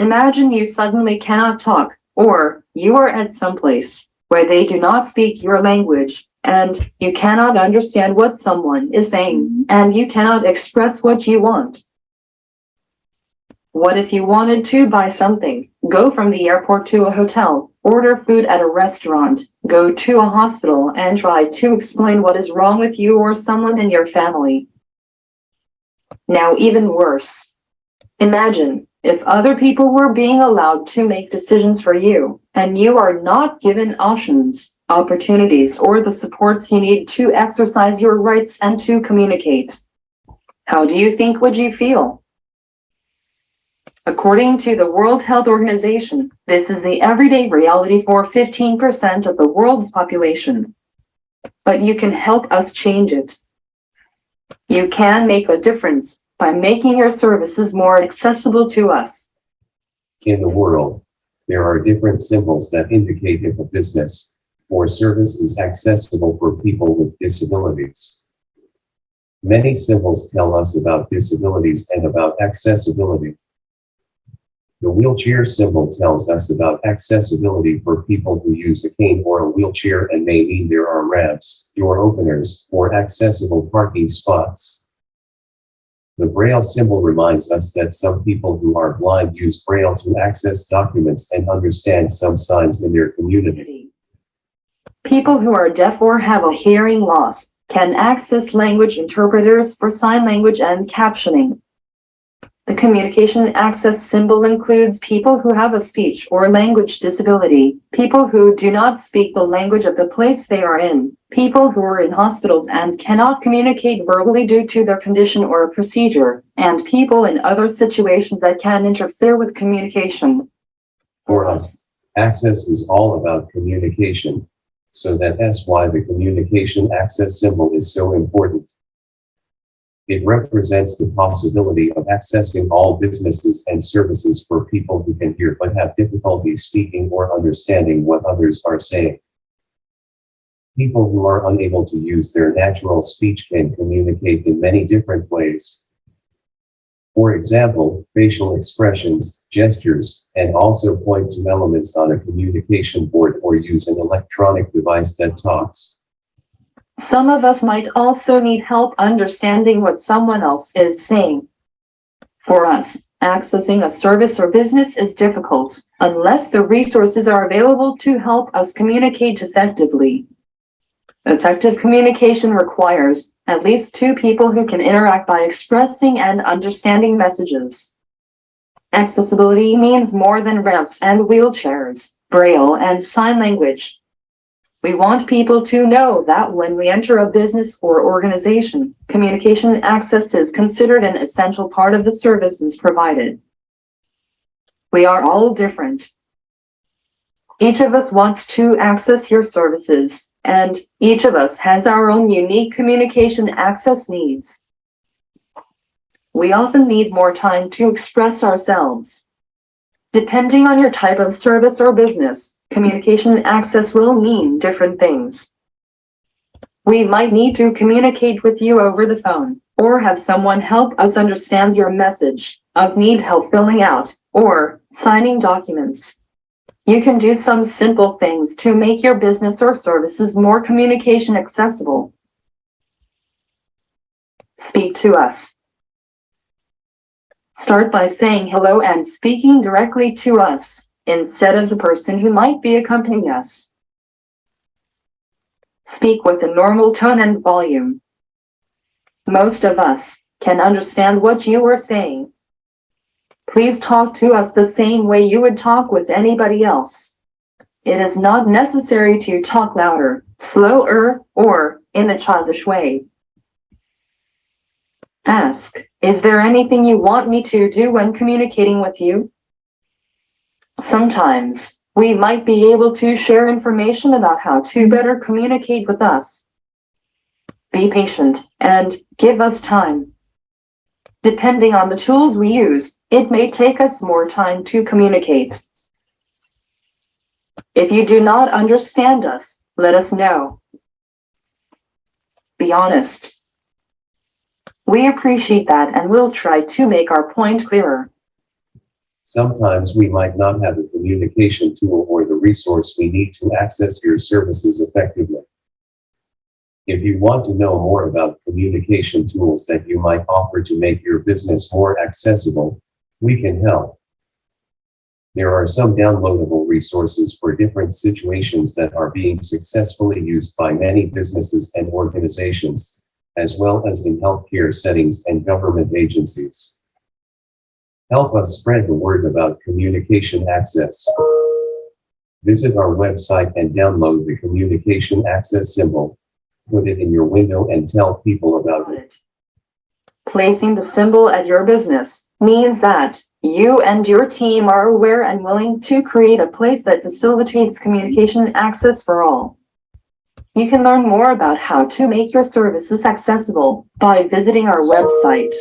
Imagine you suddenly cannot talk, or you are at some place where they do not speak your language, and you cannot understand what someone is saying, and you cannot express what you want. What if you wanted to buy something, go from the airport to a hotel, order food at a restaurant, go to a hospital, and try to explain what is wrong with you or someone in your family? Now, even worse. Imagine if other people were being allowed to make decisions for you, and you are not given options, opportunities, or the supports you need to exercise your rights and to communicate. How do you think would you feel? According to the World Health Organization, this is the everyday reality for 15% of the world's population. But you can help us change it. You can make a difference by making your services more accessible to us. In the world, there are different symbols that indicate if a business or service is accessible for people with disabilities. Many symbols tell us about disabilities and about accessibility. The wheelchair symbol tells us about accessibility for people who use a cane or a wheelchair and may mean there are ramps, door openers, or accessible parking spots. The Braille symbol reminds us that some people who are blind use Braille to access documents and understand some signs in their community. People who are deaf or have a hearing loss can access language interpreters for sign language and captioning. The communication access symbol includes people who have a speech or language disability, people who do not speak the language of the place they are in, people who are in hospitals and cannot communicate verbally due to their condition or a procedure, and people in other situations that can interfere with communication. For us, access is all about communication, so that's why the communication access symbol is so important. It represents the possibility of accessing all businesses and services for people who can hear but have difficulty speaking or understanding what others are saying. People who are unable to use their natural speech can communicate in many different ways. For example, facial expressions, gestures, and also point to elements on a communication board or use an electronic device that talks. Some of us might also need help understanding what someone else is saying. For us, accessing a service or business is difficult unless the resources are available to help us communicate effectively. Effective communication requires at least two people who can interact by expressing and understanding messages. Accessibility means more than ramps and wheelchairs, Braille, and sign language. We want people to know that when we enter a business or organization, communication access is considered an essential part of the services provided. We are all different. Each of us wants to access your services, and each of us has our own unique communication access needs. We often need more time to express ourselves. Depending on your type of service or business, communication access will mean different things. We might need to communicate with you over the phone, or have someone help us understand your message of need help filling out or signing documents. You can do some simple things to make your business or services more communication accessible. Speak to us. Start by saying hello and speaking directly to us, instead of the person who might be accompanying us. Speak with a normal tone and volume. Most of us can understand what you are saying. Please talk to us the same way you would talk with anybody else. It is not necessary to talk louder, slower, or in a childish way. Ask, is there anything you want me to do when communicating with you? Sometimes, we might be able to share information about how to better communicate with us. Be patient and give us time. Depending on the tools we use, it may take us more time to communicate. If you do not understand us, let us know. Be honest. We appreciate that and will try to make our point clearer. Sometimes we might not have a communication tool or the resource we need to access your services effectively. If you want to know more about communication tools that you might offer to make your business more accessible, we can help. There are some downloadable resources for different situations that are being successfully used by many businesses and organizations, as well as in healthcare settings and government agencies. Help us spread the word about communication access. Visit our website and download the communication access symbol. Put it in your window and tell people about it. Placing the symbol at your business means that you and your team are aware and willing to create a place that facilitates communication access for all. You can learn more about how to make your services accessible by visiting our website.